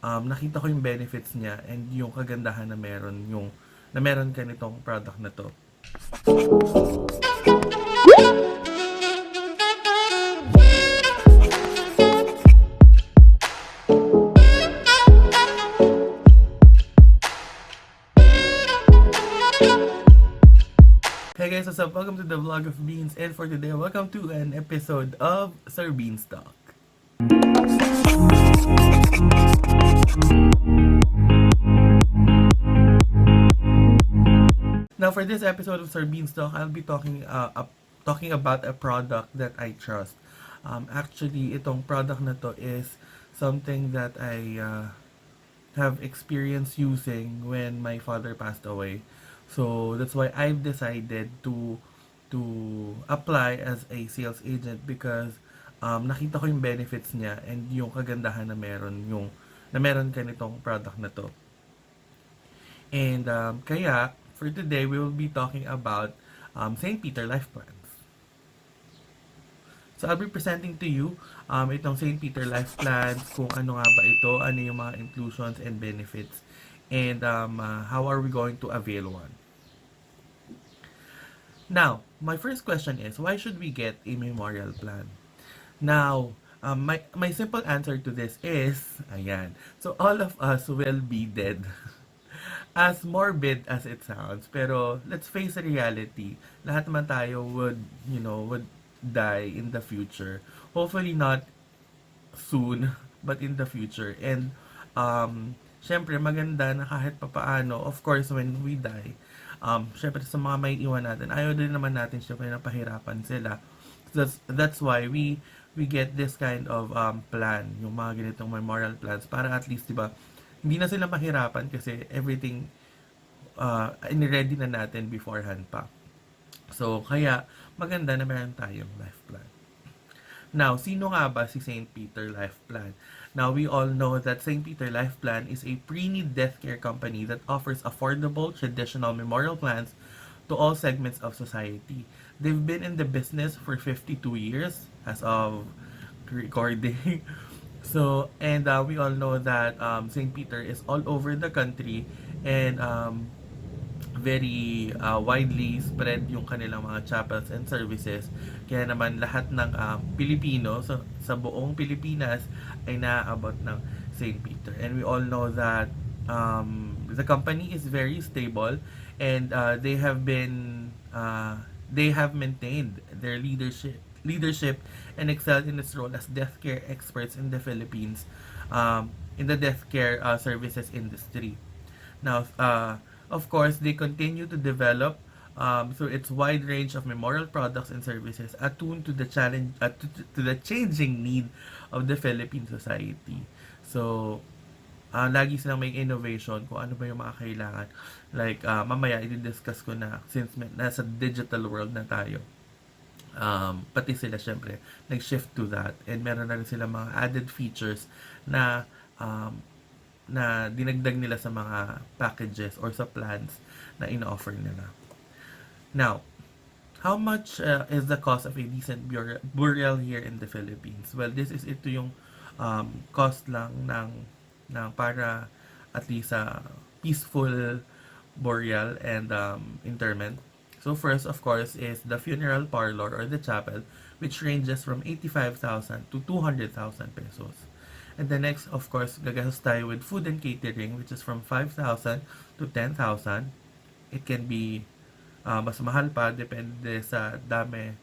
nakita ko yung benefits niya and yung kagandahan na meron ka nitong product na to. Hey guys, what's up? Welcome to the vlog of Beans, and for today, welcome to an episode of SirBeansTalk. Now, for this episode of SirBeansTalk, I'll be talking about a product that I trust. Actually, itong product na to is something that I have experience using when my father passed away. So that's why I've decided to apply as a sales agent because nakita ko yung benefits niya and yung kagandahan na meron ka nitong product na to. And kaya for today we will be talking about St. Peter Life Plans. So I'll be presenting to you itong St. Peter Life Plans, kung ano nga ba ito, ano yung mga inclusions and benefits, and how are we going to avail one. Now, my first question is, why should we get a memorial plan? Now, my simple answer to this is, ayan, so all of us will be dead. As morbid as it sounds, pero let's face the reality. Lahat naman tayo would die in the future. Hopefully not soon, but in the future. And syempre maganda na kahit papaano, of course when we die, syempre sa mga may iwan natin, ayaw din naman natin syempre na pahirapan sila. That's why we get this kind of plan, yung mga ganitong memorial plans, para at least, diba, hindi na sila mahirapan kasi everything in-ready na natin beforehand pa. So, kaya maganda na meron tayong life plan. Now, sino nga ba si St. Peter Life Plan? Now, we all know that St. Peter Life Plan is a pre-need death care company that offers affordable, traditional memorial plans to all segments of society. They've been in the business for 52 years as of recording. So, and we all know that St. Peter is all over the country and very widely spread yung kanilang mga chapels and services. Kaya naman lahat ng Pilipino sa buong Pilipinas ay naaabot ng St. Peter. And we all know that the company is very stable and they have maintained their leadership and excelled in its role as death care experts in the Philippines, in the death care services industry. Now, of course, they continue to develop through its wide range of memorial products and services attuned to the changing need of the Philippine society. So, lagi silang may innovation kung ano ba yung mga kailangan. Like, mamaya i-discuss ko na since nasa digital world na tayo. Pati sila syempre nag-shift to that, and meron na rin sila mga added features na dinagdag nila sa mga packages or sa plans na ina-offer nila. Now, how much is the cost of a decent burial here in the Philippines? Well, ito yung cost lang ng para at least peaceful burial and interment. So first, of course, is the funeral parlor or the chapel, which ranges from 85,000 to 200,000 pesos. And the next, of course, gagastos tayo with food and catering, which is from 5,000 to 10,000. It can be mas mahal pa, depende sa dami,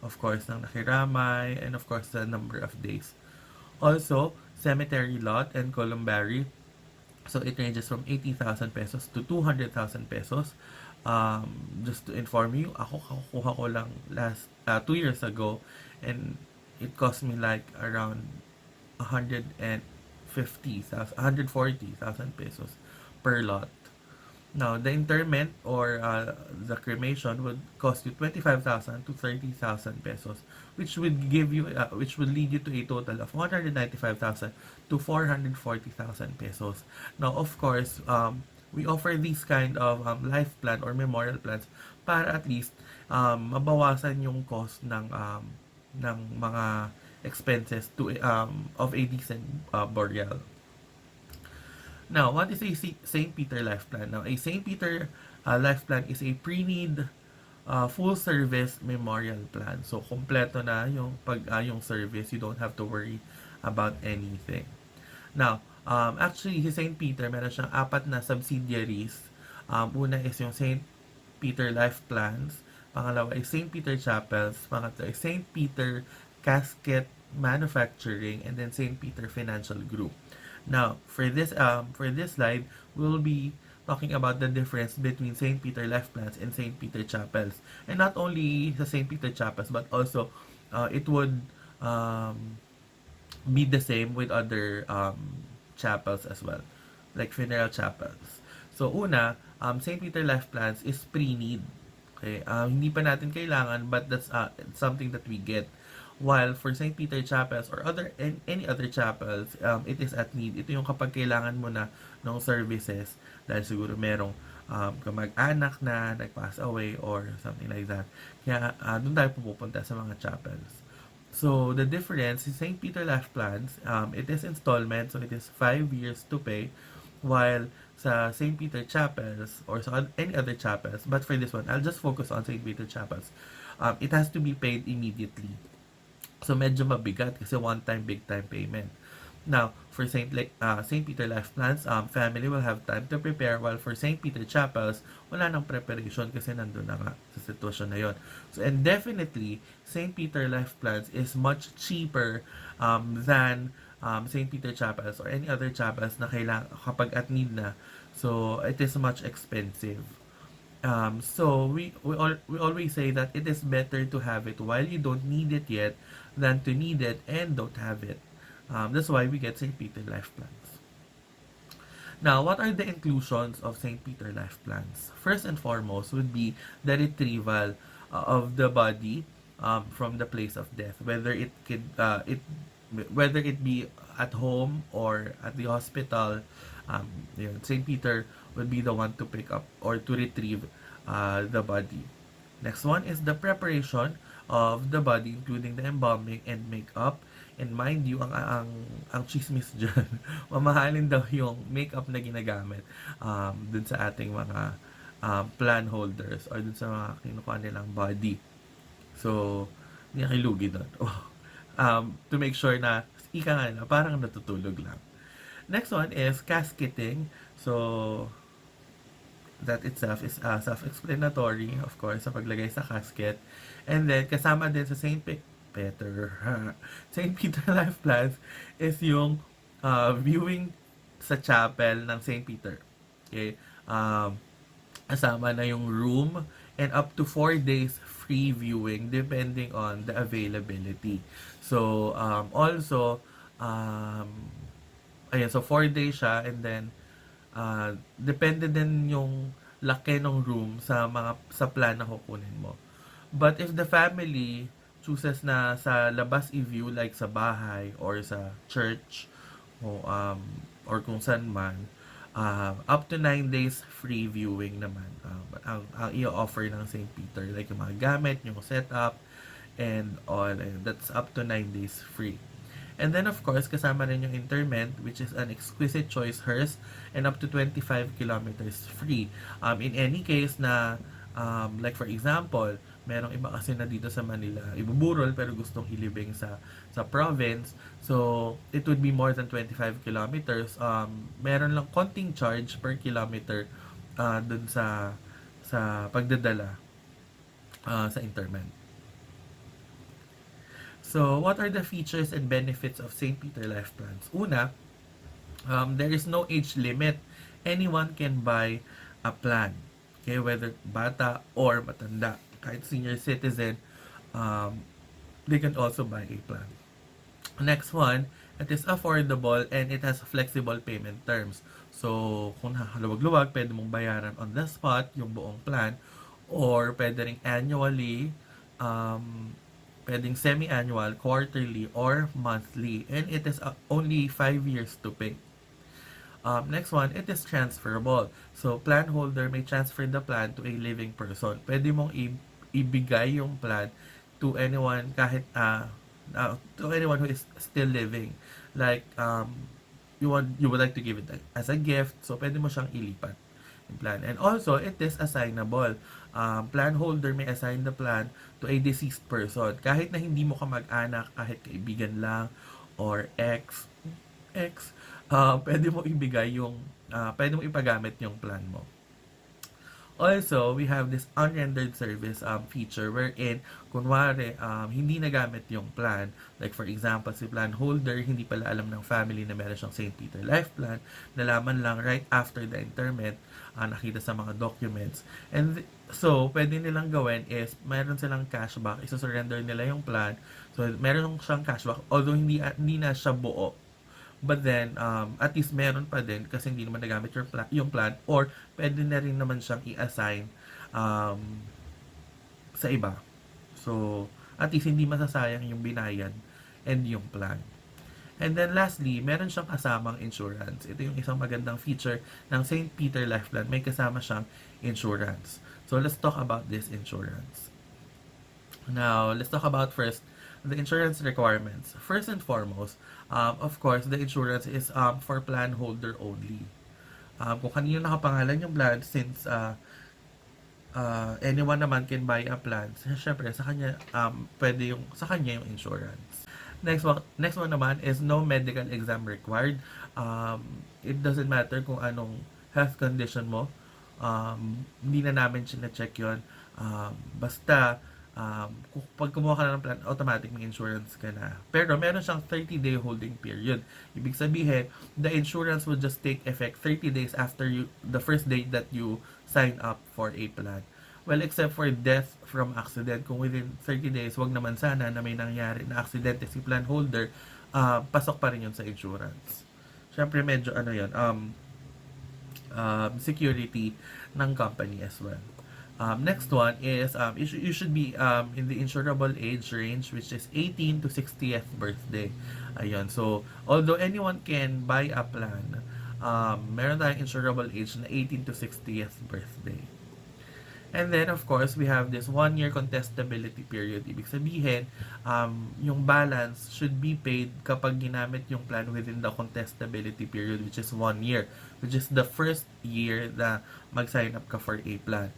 of course, ng nakiramay, and of course, the number of days. Also, cemetery lot and columbary. So it ranges from 80,000 pesos to 200,000 pesos. Just to inform you, ako kakuha ko lang last 2 years ago, and it cost me like around 140,000 pesos per lot. Now, the interment or the cremation would cost you 25,000 to 30,000 pesos, which would lead you to a total of 195,000 to 440,000 pesos. Now, of course, we offer these kind of life plan or memorial plans para at least mabawasan yung cost ng mga expenses to of a decent burial. Now, what is a St. Peter Life Plan? Now, a St. Peter Life Plan is a pre-need full-service memorial plan. So, kompleto na yung yung service. You don't have to worry about anything. Now, actually, si St. Peter, meron siyang apat na subsidiaries. Una is yung St. Peter Life Plans. Pangalawa is St. Peter Chapels. Pangatlo is St. Peter Casket Manufacturing. And then St. Peter Financial Group. Now, for this slide, we'll be talking about the difference between St. Peter Life Plans and St. Peter Chapels. And not only the St. Peter Chapels, but also it would be the same with other chapels as well, like funeral chapels. So, una, St. Peter Life Plans is pre-need. Okay? Hindi pa natin kailangan, but that's something that we get. While for St. Peter Chapels or any other chapels, it is at need. Ito yung kapag kailangan mo na ng services dahil siguro merong kamag-anak na nag-pass away or something like that. Kaya doon tayo pupunta sa mga chapels. So, the difference is St. Peter Life Plans, it is installment, so it is 5 years to pay, while sa St. Peter Chapels or sa any other chapels, but for this one, I'll just focus on St. Peter Chapels. It has to be paid immediately. So, medyo mabigat kasi one-time, big-time payment. Now, for St. Peter Life Plans, family will have time to prepare, while for St. Peter Chapels, wala nang preparation kasi nandun na nga sa sitwasyon na yon. So, and definitely, St. Peter Life Plans is much cheaper than St. Peter Chapels or any other chapels na kailangan kapag at need na. So, it is much expensive. So we always say that it is better to have it while you don't need it yet than to need it and don't have it. That's why we get St. Peter Life Plans. Now, what are the inclusions of St. Peter Life Plans? First and foremost would be the retrieval of the body from the place of death, whether whether it be at home or at the hospital. St. Peter would be the one to pick up or to retrieve the body. Next one is the preparation of the body, including the embalming and makeup. And mind you, ang chismis dyan, mamahalin daw yung makeup na ginagamit dun sa ating mga plan holders or dun sa mga kinukuha nilang body. So, hindi nakilugi doon. To make sure na, ika nga na, parang natutulog lang. Next one is casketing. So, that itself is self-explanatory, of course, sa paglagay sa casket. And then, kasama din sa St. Peter Life Plans is yung viewing sa chapel ng St. Peter. Okay? Kasama na yung room and up to 4 days free viewing depending on the availability. So, also, ayan, so 4 days siya and then depende din yung laki ng room sa plan na kukunin mo. But if the family chooses na sa labas i-view like sa bahay or sa church or kung saan man, up to 9 days free viewing naman ang i-offer ng St. Peter, like yung mga gamit, yung setup and all, and that's up to 9 days free. And then, of course, kasama rin yung interment, which is an exquisite choice hearse, and up to 25 kilometers free. In any case na, like for example, merong iba kasi na dito sa Manila, ibuburol, pero gustong ilibing sa province. So, it would be more than 25 kilometers. Meron lang konting charge per kilometer dun sa pagdadala sa interment. So, what are the features and benefits of St. Peter Life Plans? Una, there is no age limit. Anyone can buy a plan. Okay, whether bata or matanda. Kahit senior citizen, they can also buy a plan. Next one, it is affordable and it has flexible payment terms. So, kung nakaluwag-luwag, pwede mong bayaran on the spot yung buong plan or pwede ring annually, pwedeng semi-annual, quarterly, or monthly. And it is only 5 years to pay. Next one, it is transferable. So, plan holder may transfer the plan to a living person. Pwede mong ibigay yung plan to anyone kahit to anyone who is still living. Like, you would like to give it as a gift, so pwede mo siyang ilipat yung plan. And also, it is assignable. Plan holder may assign the plan to a deceased person. Kahit na hindi mo ka mag-anak, kahit kaibigan lang, or ex, pwede mo ibigay yung, pwede mo ipagamit yung plan mo. Also, we have this unrendered service feature wherein, kunwari, hindi nagamit yung plan. Like for example, si plan holder, hindi pala alam ng family na meron siyang St. Peter Life Plan. Nalaman lang right after the interment, nakita sa mga documents. And so, pwede nilang gawin is, meron silang cashback, isa-surrender nila yung plan. So, meron siyang cashback, although hindi na siya buo. But then, at least meron pa din kasi hindi naman nagamit yung plan or pwede na rin naman siyang i-assign sa iba. So, at least hindi masasayang yung binayad and yung plan. And then lastly, meron siyang kasamang insurance. Ito yung isang magandang feature ng St. Peter Life Plan. May kasama siyang insurance. So, let's talk about this insurance. Now, let's talk about first the insurance requirements. First and foremost, of course, the insurance is for plan holder only. Kung kanino nakapangalan yung plan, since anyone naman can buy a plan, syempre sa kanya pwede yung sa kanya yung insurance. Next one naman is no medical exam required. It doesn't matter kung anong health condition mo. Hindi na namin sina-check yun. Basta pag kumuha ka na ng plan, automatic may insurance ka na. Pero meron siyang 30-day holding period. Ibig sabihin, the insurance will just take effect 30 days after the first day that you sign up for a plan. Well, except for death from accident, kung within 30 days, wag naman sana na may nangyari na aksidente si plan holder, pasok pa rin yun sa insurance. Siyempre, medyo yun, security ng company as well. Next one is you should be in the insurable age range, which is 18 to 60th birthday. Ayun. So, although anyone can buy a plan, meron tayong insurable age na 18 to 60th birthday. And then, of course, we have this 1-year contestability period. Ibig sabihin, yung balance should be paid kapag ginamit yung plan within the contestability period, which is 1 year, which is the first year na mag-sign up ka for a plan.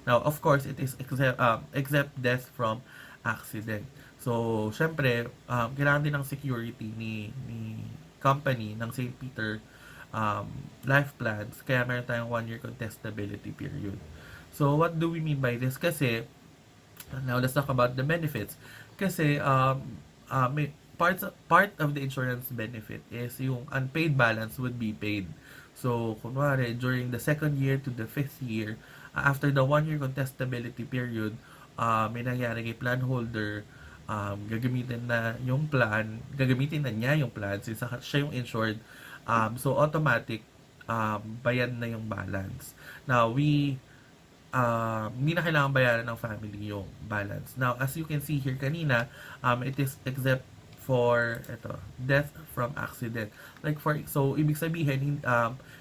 Now, of course, it is except death from accident. So, syempre, kailangan din ng security ni company ng St. Peter Life Plans, kaya meron tayong 1-year contestability period. So, what do we mean by this? Kasi, now let's talk about the benefits. Kasi, may part of the insurance benefit is yung unpaid balance would be paid. So, kunwari, during the 2nd year to the 5th year, after the 1-year contestability period, may nangyari kay plan holder, gagamitin na niya yung plan since siya yung insured. So, automatic, bayad na yung balance. Now, hindi na kailangan bayaran ng family yung balance. Now, as you can see here kanina, it is except for death from accident. So, ibig sabihin,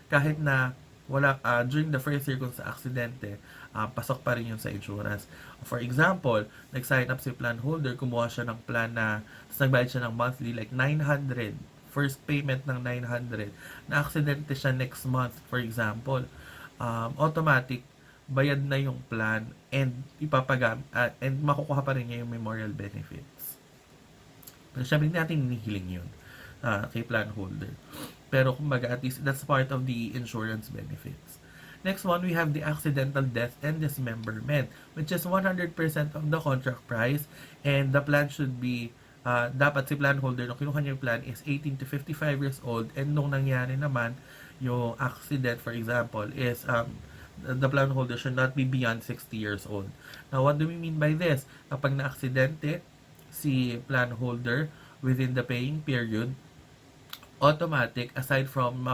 kahit na wala, during the first year kung sa aksidente, pasok pa rin yun sa insurance. For example, nag-sign up si plan holder, kumuha siya ng plan na, nagbayad siya ng monthly, like 900, first payment ng 900, na aksidente siya next month, for example, automatic, bayad na yung plan and and makukuha pa rin niya yung memorial benefits. Pero syempre hindi natin hinihiling yun kay plan holder. Pero kumbaga at least that's part of the insurance benefits. Next one, we have the accidental death and dismemberment, which is 100% of the contract price, and the plan should be dapat si plan holder nung kinuha niya yung plan is 18 to 55 years old, and nung nangyari naman yung accident, for example, is the plan holder should not be beyond 60 years old. Now, what do we mean by this? Kapag na-aksidente si plan holder within the paying period, automatic, aside from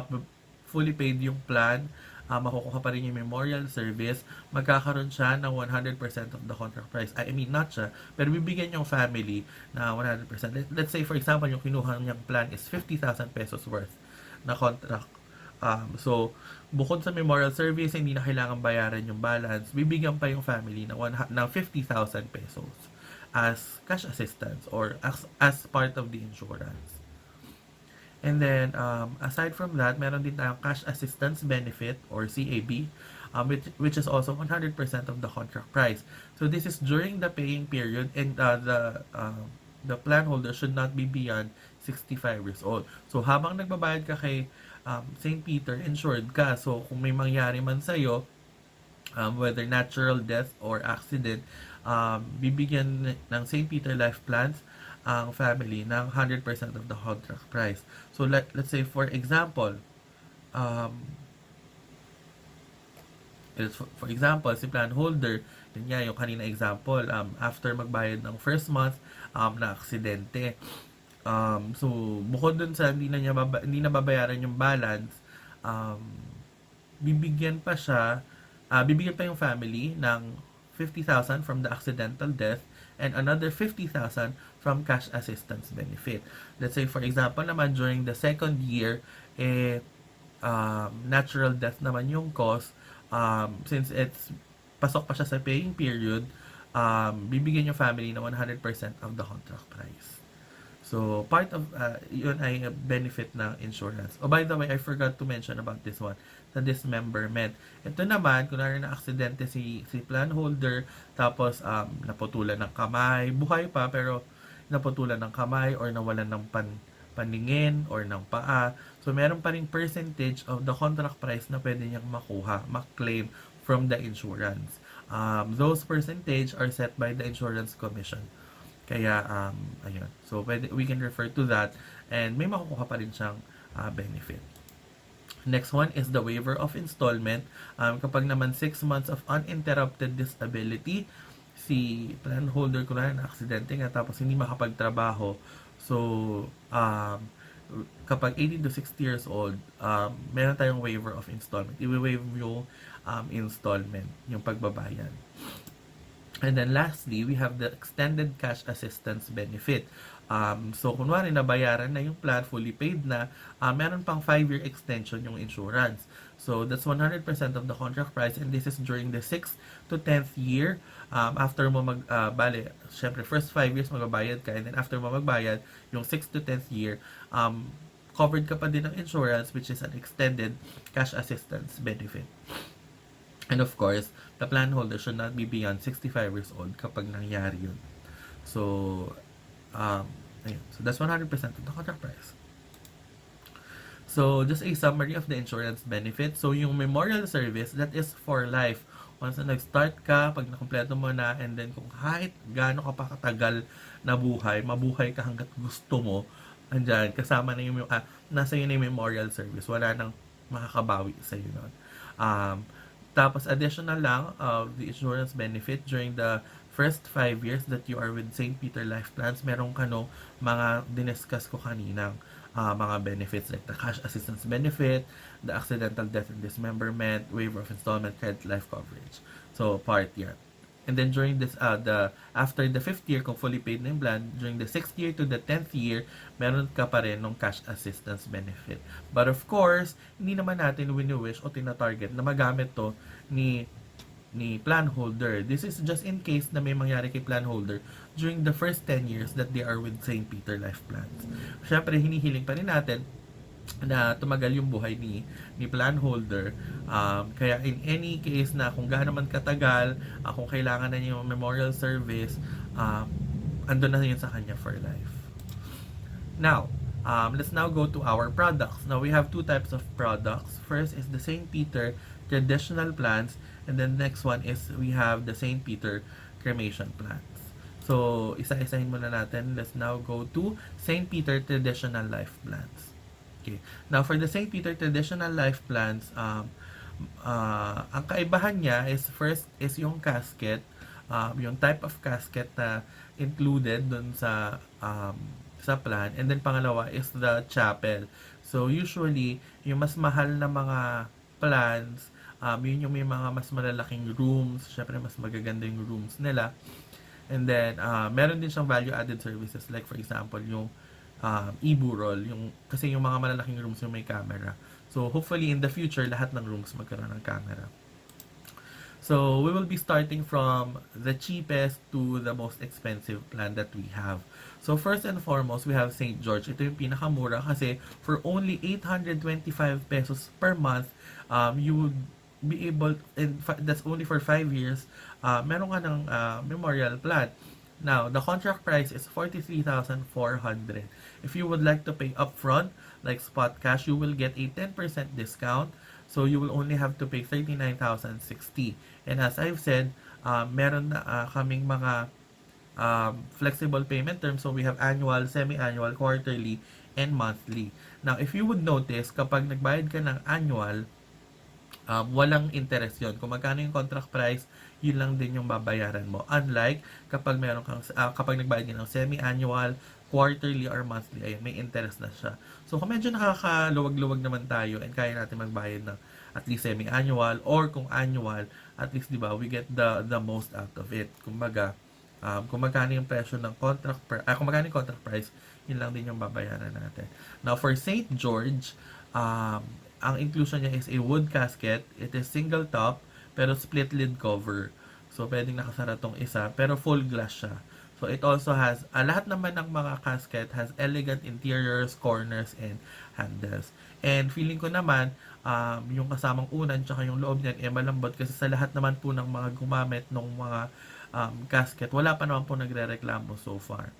fully paid yung plan, makukuha pa rin yung memorial service, magkakaroon siya ng 100% of the contract price. I mean, not siya, pero bibigyan yung family na 100%. Let's say, for example, yung kinuha niyang plan is 50,000 pesos worth na contract. So, bukod sa memorial service, hindi na kailangan bayaran yung balance, bibigyan pa yung family ng 50,000 pesos as cash assistance or as part of the insurance. And then, aside from that, meron din tayong cash assistance benefit or CAB, which is also 100% of the contract price. So this is during the paying period, and the plan holder should not be beyond 65 years old. So habang nagbabayad ka kay St. Peter, insured ka. So kung may mangyari man sa'yo, whether natural death or accident, bibigyan ng St. Peter Life Plans ang family ng 100% of the contract price. So let's say for example, um, for example, si plan holder, yun nga yung kanina example, after magbayad ng first month, na aksidente. So bukod dun sa hindi na babayaran yung balance, um, bibigyan pa yung family ng 50,000 from the accidental death and another 50,000 from cash assistance benefit. Let's say for example naman during the second year, natural death naman yung cause, since it's pasok pa siya sa paying period, bibigyan yung family ng 100% of the contract price. So, part of, yun ay benefit ng insurance. Oh, by the way, I forgot to mention about this one, the dismemberment. Ito naman, kunwari na aksidente si plan holder, tapos naputulan ng kamay, buhay pa, pero naputulan ng kamay or nawalan ng paningin or ng paa. So, meron pa ring percentage of the contract price na pwede niyang makuha, claim from the insurance. Those percentage are set by the insurance commission. Kaya, ayun. So, we can refer to that and may makukuha pa rin siyang benefit. Next one is the waiver of installment. Kapag naman 6 months of uninterrupted disability, si plan holder ko na aksidente nga tapos hindi makapagtrabaho. So, kapag 18 to 60 years old, meron tayong waiver of installment. I-waive yung installment, yung pagbabayad. And then lastly, we have the extended cash assistance benefit. So, kunwari nabayaran na yung plan, fully paid na, meron pang 5-year extension yung insurance. So, that's 100% of the contract price and this is during the 6th to 10th year. After mo syempre, first 5 years magbabayad ka and then after mo magbayad, yung 6th to 10th year, covered ka pa din ng insurance which is an extended cash assistance benefit. And of course, the plan holder should not be beyond 65 years old kapag nangyari yun. So, ayun. So, that's 100% of the contract price. So, just a summary of the insurance benefit. So, yung memorial service, that is for life. Once na nag-start ka, pag nakompleto mo na, and then kung kahit gaano ka pa katagal na buhay, mabuhay ka hanggat gusto mo, andyan, kasama na yung, nasa yun na yung memorial service. Wala nang makakabawi sa yun nun. Tapos additional lang the insurance benefit during the first 5 years that you are with St. Peter Life Plans, meron ka no mga diniscuss ko kaninang mga benefits like the cash assistance benefit, the accidental death and dismemberment, waiver of installment, credit life coverage. So part yan. And then during this, after the 5th year, kung fully paid na yung plan, during the 6th year to the 10th year, meron ka pa rin ng cash assistance benefit. But of course, hindi naman natin wini-wish o tina-target na magamit to ni plan holder. This is just in case na may mangyari kay plan holder during the first 10 years that they are with St. Peter Life Plans. Siyempre, hinihiling pa rin natin na tumagal yung buhay ni plan holder. Kaya in any case na kung gaano man katagal, kung kailangan na niya yung memorial service, andun na yun sa kanya for life. Now, let's now go to our products. Now, we have two types of products. First is the St. Peter traditional plans, and then next one is we have the St. Peter cremation plans. So, isa-isahin muna natin. Let's now go to St. Peter traditional life plans. Okay. Now, for the St. Peter traditional life plans, ang kaibahan niya is first is yung casket, yung type of casket na included dun sa plan, and then pangalawa is the chapel. So, usually, yung mas mahal na mga plans, yun yung may mga mas malalaking rooms, syempre mas magaganda yung rooms nila. And then, meron din siyang value-added services like for example, yung e-burol, kasi yung mga malalaking rooms yung may camera. So, hopefully in the future, lahat ng rooms magkaroon ng camera. So we will be starting from the cheapest to the most expensive plan that we have. So first and foremost, we have St. George. Ito yung pinakamura kasi for only 825 pesos per month, you would be able, and that's only for 5 years, meron ka ng memorial plan. Now, the contract price is 43,400. If you would like to pay upfront, like spot cash, you will get a 10% discount. So, you will only have to pay 39,060. And as I've said, meron na kaming mga flexible payment terms. So, we have annual, semi-annual, quarterly, and monthly. Now, if you would notice, kapag nagbayad ka ng annual, walang interest yon. Kung magkano yung contract price, yun lang din yung babayaran mo. Unlike kapag meron kang kapag nagbayad ka ng semi-annual, quarterly or monthly, ayun, may interest na siya. So kung medyo nakakaluwag-luwag naman tayo and kaya natin magbayad ng at least semi-annual or kung annual, at least 'di ba, we get the most out of it. Kumbaga, kung magkano yung presyo ng kung magkano yung contract price, yun lang din yung babayaran natin. Now for St. George, ang inclusion niya is a wood casket. It is single top, pero split lid cover. So, pwedeng nakasara tong isa, pero full glass siya. So, it also has, lahat naman ng mga casket has elegant interiors, corners, and handles. And feeling ko naman, yung kasamang unan, tsaka yung loob niyan, malambot kasi sa lahat naman po ng mga gumamit ng mga casket, wala pa naman po nagre-reklamo so far.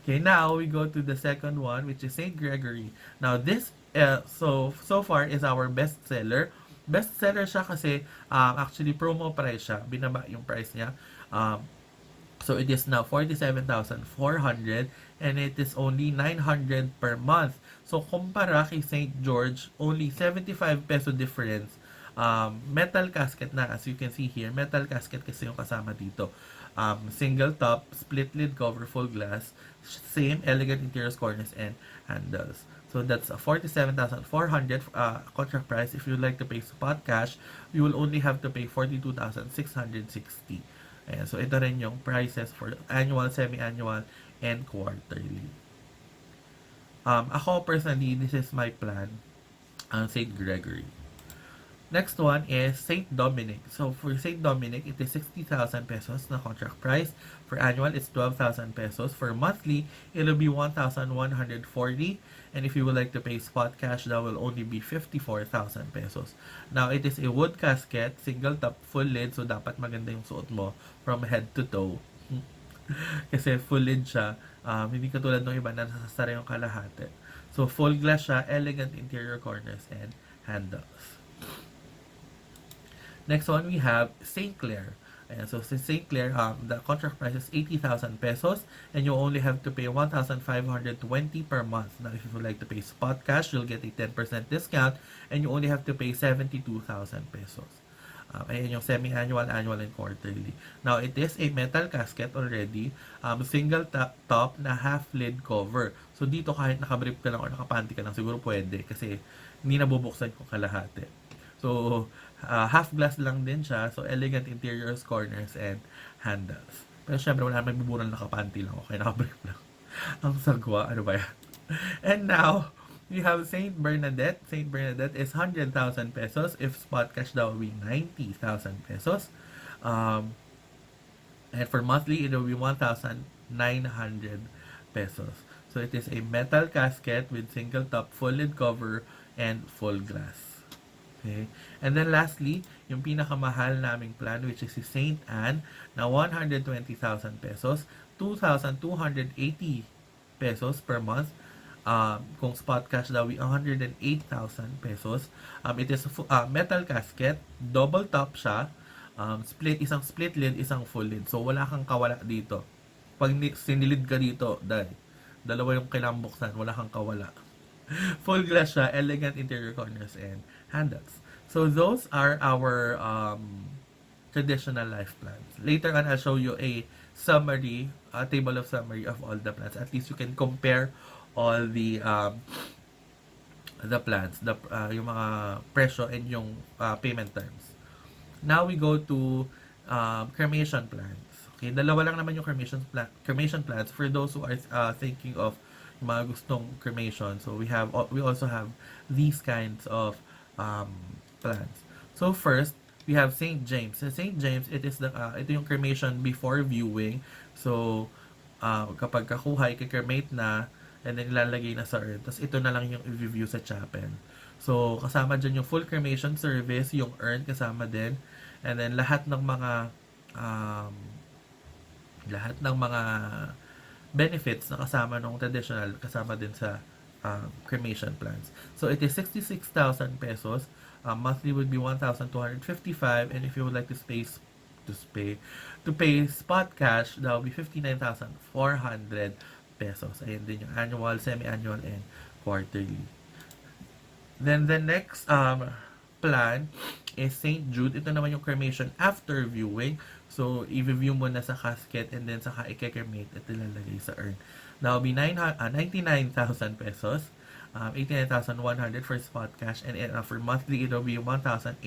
Okay, now we go to the second one, which is St. Gregory. Now, this, so far is our best seller. Best seller siya kasi actually promo price siya. Binaba yung price niya. So it is now 47,400 and it is only 900 per month. So kumpara kay St. George, only 75 peso difference. Metal casket na, as you can see here. Metal casket kasi yung kasama dito. Single top, split lid cover, full glass, same elegant interiors, corners, and handles. So that's a 47,400 contract price. If you'd like to pay spot cash, you will only have to pay 42,660. Ayan, so ito rin yung prices for annual, semi-annual, and quarterly. Ako personally, this is my plan on St. Gregory. Next one is St. Dominic. So for St. Dominic, it is 60,000 pesos na contract price. For annual, it's 12,000 pesos. For monthly, it'll be 1,140. And if you would like to pay spot cash, that will only be 54,000 pesos. Now, it is a wood casket, single top, full lid. So dapat maganda yung suot mo from head to toe. Kasi full lid siya. Hindi katulad ng iba na nasasara yung kalahati. So full glass siya, elegant interior corners, and handles. Next one, we have St. Clair. Ayan, so St. Clair, the contract price is 80,000 pesos and you only have to pay 1,520 per month. Now, if you would like to pay spot cash, you'll get a 10% discount and you only have to pay 72,000 pesos. Ayan yung semi-annual, annual, and quarterly. Now, it is a metal casket already. Single top na half lid cover. So, dito kahit nakabrief ka lang or nakapanty ka lang, siguro pwede kasi hindi nabubuksan kung kalahati. So, half glass lang din siya. So, elegant interiors, corners, and handles. Pero syempre, wala naman buburan nakapanty lang. Okay, nakabrief lang. Ang sagwa. Ano ba yan? And now, we have St. Bernadette. St. Bernadette is 100,000 pesos. If spot cash, that will be 90,000 pesos. And for monthly, it will be 1,900 pesos. So, it is a metal casket with single top, full lid cover, and full glass. Okay. And then lastly, yung pinakamahal naming plan, which is si St. Anne, na 120,000 pesos, 2,280 pesos per month. Kung spot cash daw, 108,000 pesos. It is a metal casket, double top siya, isang split lid, isang full lid. So, wala kang kawala dito. Pag sinilid ka dito, dalawa yung kailangan buksan, wala kang kawala. Full glass siya, elegant interior corners, and handles. So those are our traditional life plans. Later on, I'll show you a summary, a table of summary of all the plans. At least you can compare all the plans, yung mga presyo and yung payment terms. Now we go to cremation plans. Okay, dalawa lang naman yung cremation plans for those who are thinking of mga gustong cremation. So we also have these kinds of plans. So first, we have St. James. Sa St. James, ito yung cremation before viewing. So, kapag kakuha, i-cremate na, and then ilalagay na sa urn. Tapos ito na lang yung i-view sa chapel. So, kasama dyan yung full cremation service, yung urn kasama din, and then um, lahat ng mga benefits na kasama ng traditional, kasama din sa cremation plans. So, it is 66,000 pesos. Monthly would be 1,255, and if you would like to pay spot cash, that will be 59,400 pesos. Ayan din yung annual, semi-annual, and quarterly. Then the next plan is St. Jude. Ito naman yung cremation after viewing. So, i-view mo na sa casket and then saka i-cremate at ilalagay sa urn. That will be 99,000 pesos. 89,100 for spot cash, and for monthly it will be 1,880.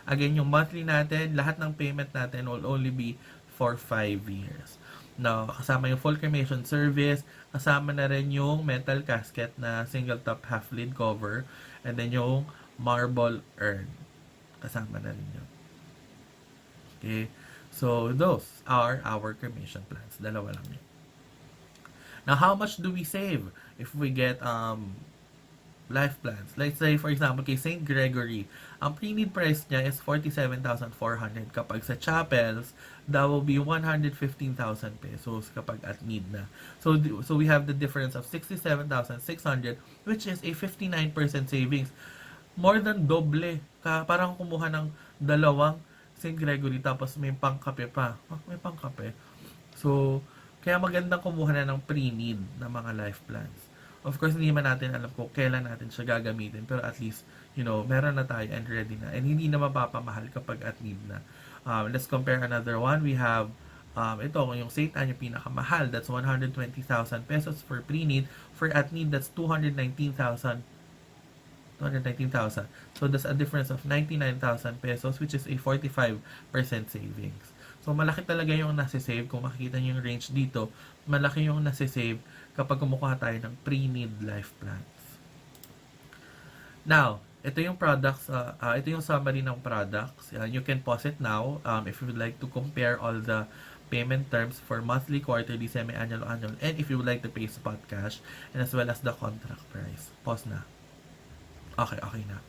Again, yung monthly natin, lahat ng payment natin will only be for 5 years. Now, kasama yung full cremation service, kasama na rin yung metal casket na single top half lid cover, and then yung marble urn. Kasama na rin yun. Okay? So, those are our cremation plans. Dalawa lang yun. Now, how much do we save if we get life plans? Let's say, for example, kay St. Gregory, ang pre-need price niya is 47,400. Kapag sa chapels, that will be 115,000 pesos kapag at need na. So we have the difference of 67,600, which is a 59% savings. More than doble. Parang kumuha ng dalawang St. Gregory tapos may pangkape pa. May pangkape. So, kaya magandang kumuha na ng pre-need na mga life plans. Of course, hindi man natin alam kung kailan natin siya gagamitin, pero at least, meron na tayo and ready na. And hindi na mapapamahal kapag at need na. Let's compare another one. We have, ito, yung St. Anne, yung pinakamahal. That's 120,000 pesos for pre-need. For at need, that's 219,000. So, that's a difference of 99,000 pesos, which is a 45% savings. So, malaki talaga yung nasi-save. Kung makikita nyo yung range dito, malaki yung nasi-save kapag kumukuha tayo ng pre-need life plans. Now, ito yung products, ito yung summary ng products. You can pause it now if you would like to compare all the payment terms for monthly, quarterly, semi-annual, annual, and if you would like to pay spot cash, and as well as the contract price. Pause na. Okay na.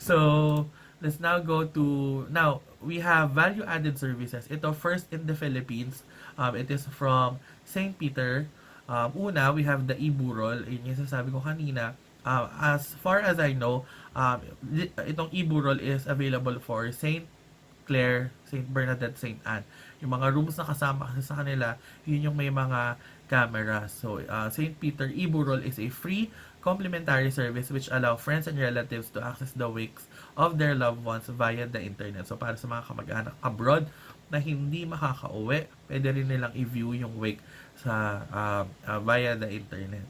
So, let's now go to, now, we have value-added services. Ito, first in the Philippines. It is from St. Peter. Una, we have the e-burol. Yun yung sasabi ko kanina. As far as I know, itong e-burol is available for St. Clair, St. Bernadette, St. Anne. Yung mga rooms na kasama kasi sa kanila, yun yung may mga cameras. So, St. Peter e-burol is a free complimentary service which allow friends and relatives to access the wakes of their loved ones via the internet. So, para sa mga kamag-anak abroad na hindi makakauwi, pwede rin nilang i-view yung wake sa via the internet.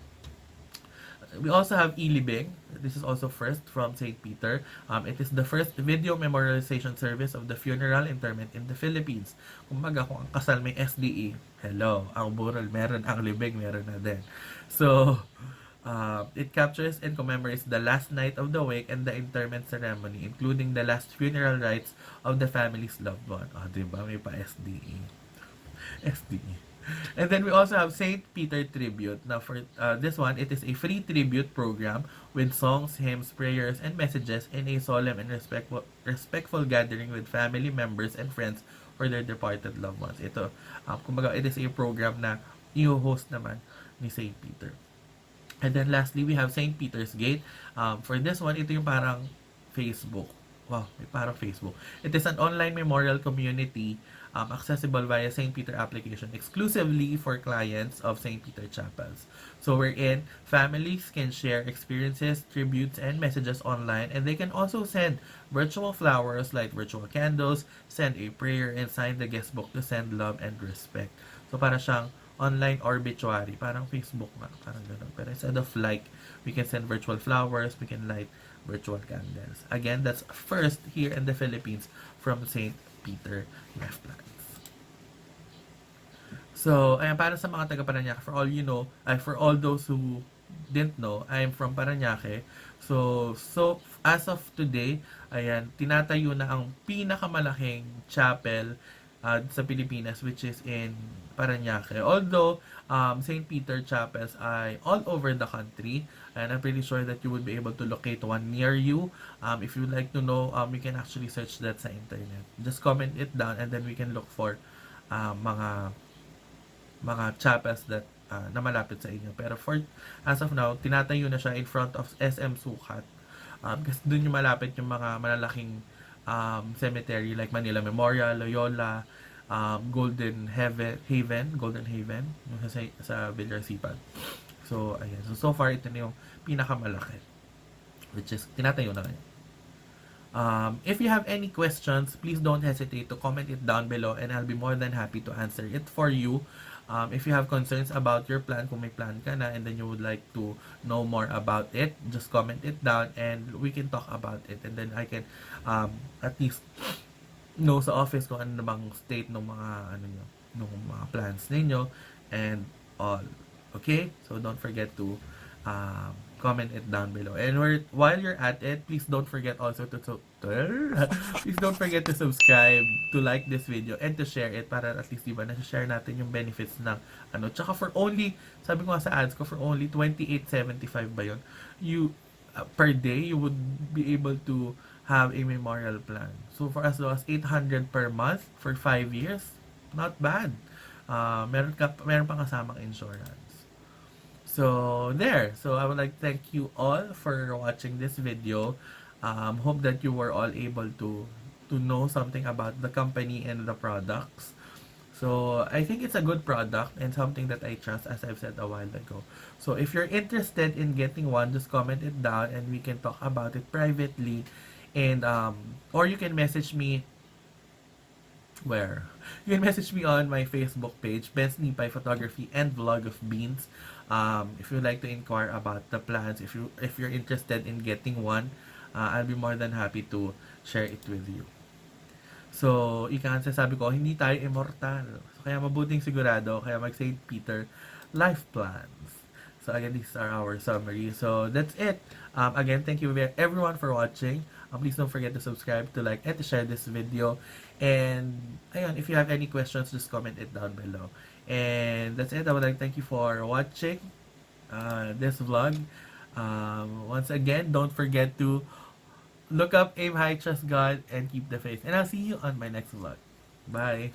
We also have e-libing. This is also first from St. Peter. It is the first video memorialization service of the funeral interment in the Philippines. Kumbaga, kung ang kasal may SDE, hello, ang burol meron, ang libing meron na din. So, it captures and commemorates the last night of the wake and the interment ceremony, including the last funeral rites of the family's loved one. Diba? May pa SDE. SDE. And then we also have St. Peter Tribute. Now for this one, it is a free tribute program with songs, hymns, prayers, and messages in a solemn and respectful gathering with family members and friends for their departed loved ones. Ito, kumbaga, it is a program na i-host naman ni St. Peter. And then lastly, we have St. Peter's Gate. For this one, ito yung parang Facebook. Wow, may parang Facebook. It is an online memorial community accessible via St. Peter application exclusively for clients of St. Peter chapels. So wherein families can share experiences, tributes, and messages online, and they can also send virtual flowers, light virtual candles, send a prayer, and sign the guest book to send love and respect. So para siyang online obituary, parang Facebook nga, parang gano'n. Pero instead of like, we can send virtual flowers, we can light virtual candles. Again, that's first here in the Philippines from St. Peter Life Plans. So, ayan, para sa mga taga Paranaque, for all you know, for all those who didn't know, I'm from Paranaque. So as of today, ayan, tinatayo na ang pinakamalaking chapel sa Pilipinas, which is in Parañaque. Although St. Peter chapels ay all over the country, and I'm pretty sure that you would be able to locate one near you. If you would like to know, you can actually search that sa internet. Just comment it down and then we can look for mga chapels that na malapit sa inyo. Pero as of now, tinatayo na siya in front of SM Sukat. Kasi dun yung malapit yung mga malalaking cemetery like Manila Memorial, Loyola, Golden Haven, yung sa Villarcipan. So, ayan. So far, ito na yung pinakamalaki. Which is, tinatayo na ngayon. If you have any questions, please don't hesitate to comment it down below and I'll be more than happy to answer it for you. If you have concerns about your plan, kung may plan ka na and then you would like to know more about it, just comment it down and we can talk about it. And then I can at least know sa office kung ano namang state ng mga mga plans ninyo and all. Okay? So don't forget to comment it down below. And while you're at it, please don't forget also please don't forget to subscribe, to like this video, and to share it para at least diba na-share natin yung benefits ng Tsaka for only, sabi ko nga sa ads ko, for only 28.75 ba yun? Per day, you would be able to have a memorial plan. So for as low as 800 per month for 5 years, not bad. Meron pang kasamang insurance. So, there. So, I would like to thank you all for watching this video. Hope that you were all able to know something about the company and the products. So, I think it's a good product and something that I trust, as I've said a while ago. So, if you're interested in getting one, just comment it down and we can talk about it privately. And, or you can message me where? You can message me on my Facebook page, Ben's Nipay Photography and Vlog of Beans. If you'd like to inquire about the plans, if you're interested in getting one, I'll be more than happy to share it with you. So, sabi ko, hindi tayo immortal. So, kaya mabuting sigurado, kaya mag-St. Peter life plans. So, again, these are our summary. So, that's it. Again, thank you everyone for watching. Please don't forget to subscribe, to like, and to share this video. And, ayun, if you have any questions, just comment it down below. And that's it. I would like to thank you for watching this vlog. Once again, don't forget to look up, aim high, trust God, and keep the faith. And I'll see you on my next vlog. Bye!